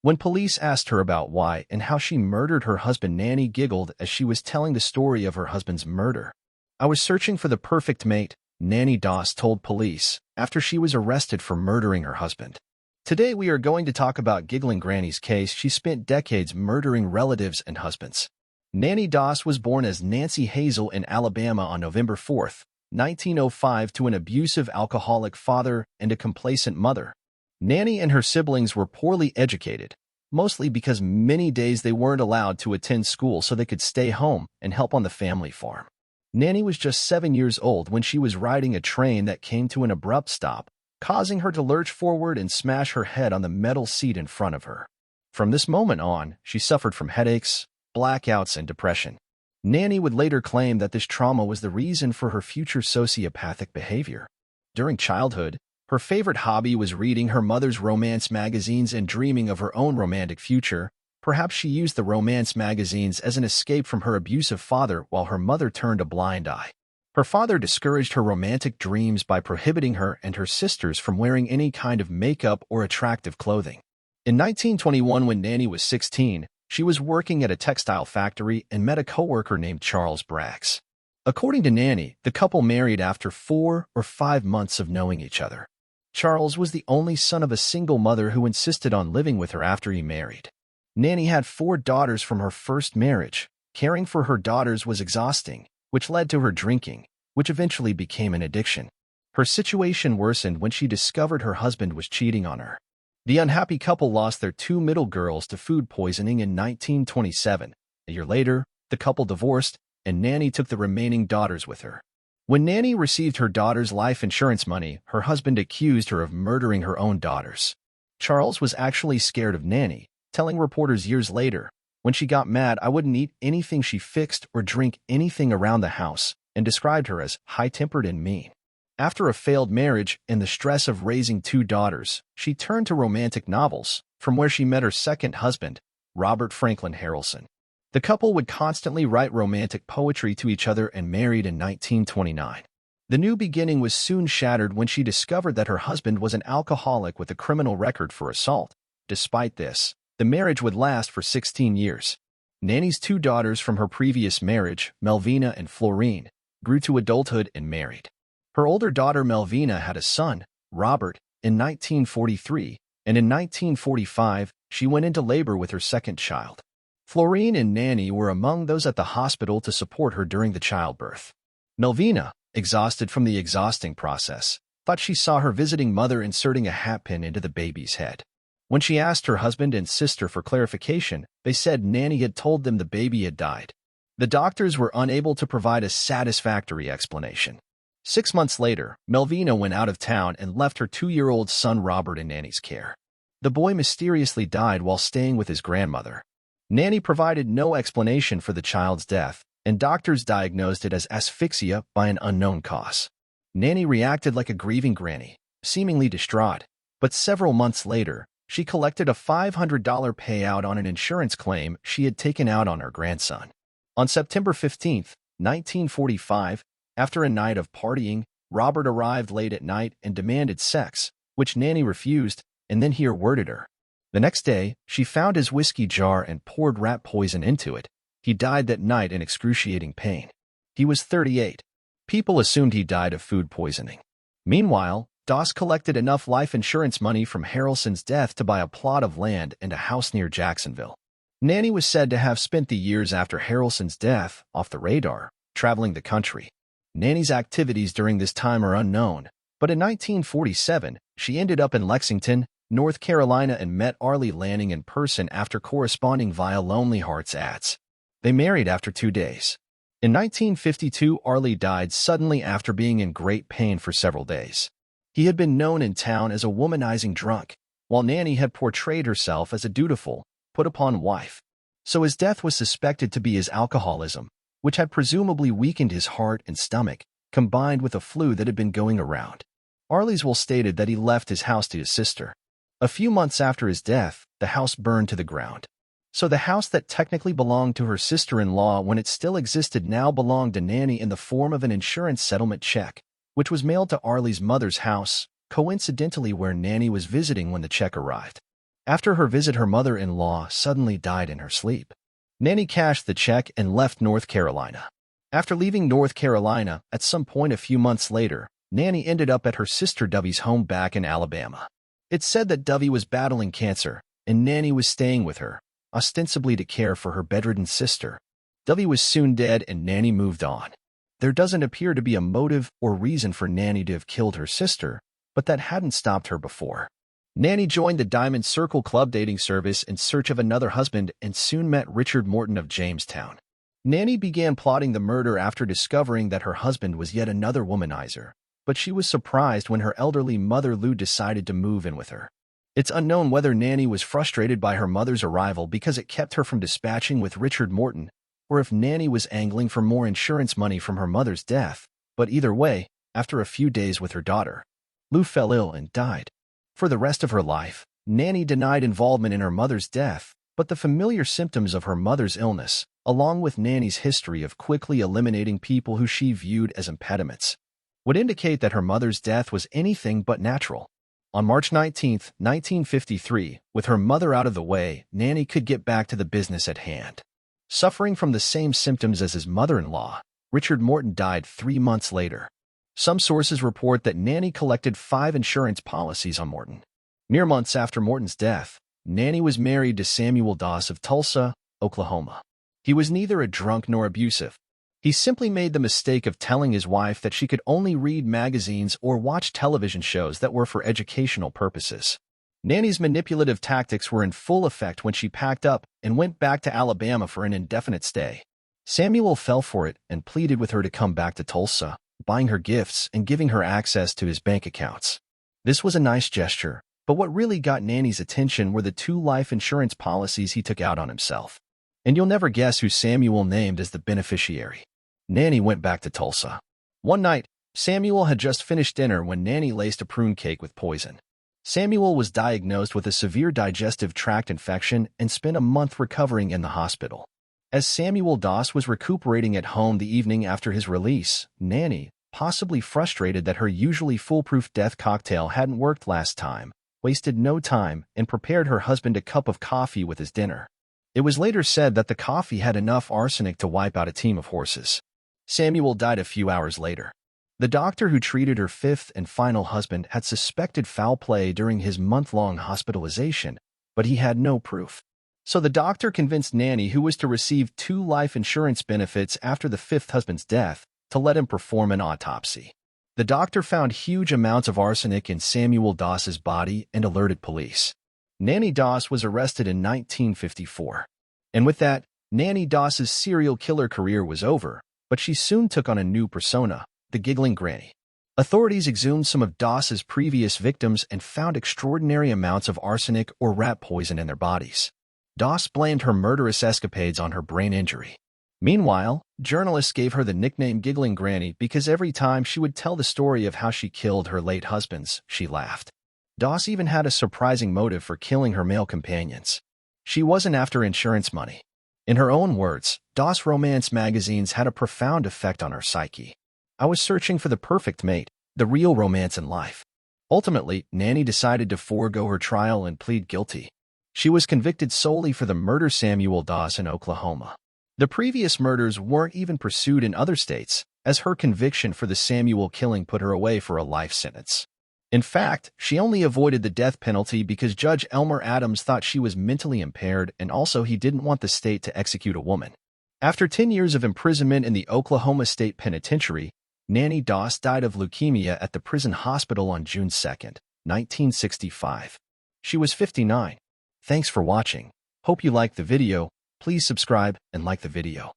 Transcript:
When police asked her about why and how she murdered her husband, Nannie giggled as she was telling the story of her husband's murder. "I was searching for the perfect mate," Nannie Doss told police after she was arrested for murdering her husband. Today we are going to talk about Giggling Granny's case. She spent decades murdering relatives and husbands. Nannie Doss was born as Nancy Hazel in Alabama on November 4, 1905 to an abusive alcoholic father and a complacent mother. Nannie and her siblings were poorly educated, mostly because many days they weren't allowed to attend school so they could stay home and help on the family farm. Nannie was just 7 years old when she was riding a train that came to an abrupt stop, causing her to lurch forward and smash her head on the metal seat in front of her. From this moment on, she suffered from headaches, blackouts, and depression. Nannie would later claim that this trauma was the reason for her future sociopathic behavior. During childhood, her favorite hobby was reading her mother's romance magazines and dreaming of her own romantic future. Perhaps she used the romance magazines as an escape from her abusive father while her mother turned a blind eye. Her father discouraged her romantic dreams by prohibiting her and her sisters from wearing any kind of makeup or attractive clothing. In 1921, when Nannie was 16, she was working at a textile factory and met a coworker named Charles Braggs. According to Nannie, the couple married after 4 or 5 months of knowing each other. Charles was the only son of a single mother who insisted on living with her after he married. Nannie had 4 daughters from her first marriage. Caring for her daughters was exhausting, which led to her drinking, which eventually became an addiction. Her situation worsened when she discovered her husband was cheating on her. The unhappy couple lost their 2 middle girls to food poisoning in 1927. A year later, the couple divorced, and Nannie took the remaining daughters with her. When Nannie received her daughter's life insurance money, her husband accused her of murdering her own daughters. Charles was actually scared of Nannie, telling reporters years later, "When she got mad, I wouldn't eat anything she fixed or drink anything around the house," and described her as high-tempered and mean. After a failed marriage and the stress of raising 2 daughters, she turned to romantic novels, from where she met her second husband, Robert Franklin Harrelson. The couple would constantly write romantic poetry to each other and married in 1929. The new beginning was soon shattered when she discovered that her husband was an alcoholic with a criminal record for assault. Despite this, the marriage would last for 16 years. Nannie's 2 daughters from her previous marriage, Melvina and Florine, grew to adulthood and married. Her older daughter Melvina had a son, Robert, in 1943, and in 1945, she went into labor with her second child. Florine and Nannie were among those at the hospital to support her during the childbirth. Melvina, exhausted from the exhausting process, thought she saw her visiting mother inserting a hatpin into the baby's head. When she asked her husband and sister for clarification, they said Nannie had told them the baby had died. The doctors were unable to provide a satisfactory explanation. 6 months later, Melvina went out of town and left her 2-year-old son Robert in Nannie's care. The boy mysteriously died while staying with his grandmother. Nannie provided no explanation for the child's death, and doctors diagnosed it as asphyxia by an unknown cause. Nannie reacted like a grieving granny, seemingly distraught, but several months later, she collected a $500 payout on an insurance claim she had taken out on her grandson. On September 15, 1945, after a night of partying, Robert arrived late at night and demanded sex, which Nannie refused, and then he alerted her. The next day, she found his whiskey jar and poured rat poison into it. He died that night in excruciating pain. He was 38. People assumed he died of food poisoning. Meanwhile, Doss collected enough life insurance money from Harrelson's death to buy a plot of land and a house near Jacksonville. Nannie was said to have spent the years after Harrelson's death off the radar, traveling the country. Nannie's activities during this time are unknown, but in 1947, she ended up in Lexington, North Carolina and met Arlie Lanning in person after corresponding via Lonely Hearts ads. They married after 2 days. In 1952, Arlie died suddenly after being in great pain for several days. He had been known in town as a womanizing drunk, while Nannie had portrayed herself as a dutiful, put-upon wife. So his death was suspected to be his alcoholism, which had presumably weakened his heart and stomach, combined with a flu that had been going around. Arlie's will stated that he left his house to his sister. A few months after his death, the house burned to the ground. So the house that technically belonged to her sister-in-law when it still existed now belonged to Nannie in the form of an insurance settlement check, which was mailed to Arlie's mother's house, coincidentally where Nannie was visiting when the check arrived. After her visit, her mother-in-law suddenly died in her sleep. Nannie cashed the check and left North Carolina. After leaving North Carolina, at some point a few months later, Nannie ended up at her sister Dovey's home back in Alabama. It's said that Dovey was battling cancer, and Nannie was staying with her, ostensibly to care for her bedridden sister. Dovey was soon dead and Nannie moved on. There doesn't appear to be a motive or reason for Nannie to have killed her sister, but that hadn't stopped her before. Nannie joined the Diamond Circle Club dating service in search of another husband and soon met Richard Morton of Jamestown. Nannie began plotting the murder after discovering that her husband was yet another womanizer, but she was surprised when her elderly mother Lou decided to move in with her. It's unknown whether Nannie was frustrated by her mother's arrival because it kept her from dispatching with Richard Morton, or if Nannie was angling for more insurance money from her mother's death, but either way, after a few days with her daughter, Lou fell ill and died. For the rest of her life, Nannie denied involvement in her mother's death, but the familiar symptoms of her mother's illness, along with Nannie's history of quickly eliminating people who she viewed as impediments, would indicate that her mother's death was anything but natural. On March 19, 1953, with her mother out of the way, Nannie could get back to the business at hand. Suffering from the same symptoms as his mother-in-law, Richard Morton died 3 months later. Some sources report that Nannie collected 5 insurance policies on Morton. Mere months after Morton's death, Nannie was married to Samuel Doss of Tulsa, Oklahoma. He was neither a drunk nor abusive. He simply made the mistake of telling his wife that she could only read magazines or watch television shows that were for educational purposes. Nannie's manipulative tactics were in full effect when she packed up and went back to Alabama for an indefinite stay. Samuel fell for it and pleaded with her to come back to Tulsa, buying her gifts and giving her access to his bank accounts. This was a nice gesture, but what really got Nannie's attention were the 2 life insurance policies he took out on himself. And you'll never guess who Samuel named as the beneficiary. Nannie went back to Tulsa. One night, Samuel had just finished dinner when Nannie laced a prune cake with poison. Samuel was diagnosed with a severe digestive tract infection and spent a month recovering in the hospital. As Samuel Doss was recuperating at home the evening after his release, Nannie, possibly frustrated that her usually foolproof death cocktail hadn't worked last time, wasted no time and prepared her husband a cup of coffee with his dinner. It was later said that the coffee had enough arsenic to wipe out a team of horses. Samuel died a few hours later. The doctor who treated her 5th and final husband had suspected foul play during his month-long hospitalization, but he had no proof. So the doctor convinced Nannie, who was to receive 2 life insurance benefits after the 5th husband's death, to let him perform an autopsy. The doctor found huge amounts of arsenic in Samuel Doss's body and alerted police. Nannie Doss was arrested in 1954. And with that, Nannie Doss's serial killer career was over, but she soon took on a new persona, the Giggling Granny. Authorities exhumed some of Doss's previous victims and found extraordinary amounts of arsenic or rat poison in their bodies. Doss blamed her murderous escapades on her brain injury. Meanwhile, journalists gave her the nickname Giggling Granny because every time she would tell the story of how she killed her late husbands, she laughed. Doss even had a surprising motive for killing her male companions. She wasn't after insurance money. In her own words, Doss romance magazines had a profound effect on her psyche. I was searching for the perfect mate, the real romance in life. Ultimately, Nannie decided to forego her trial and plead guilty. She was convicted solely for the murder of Samuel Doss in Oklahoma. The previous murders weren't even pursued in other states, as her conviction for the Samuel killing put her away for a life sentence. In fact, she only avoided the death penalty because Judge Elmer Adams thought she was mentally impaired and also he didn't want the state to execute a woman. After 10 years of imprisonment in the Oklahoma State Penitentiary, Nannie Doss died of leukemia at the prison hospital on June 2, 1965. She was 59. Thanks for watching. Hope you liked the video. Please subscribe and like the video.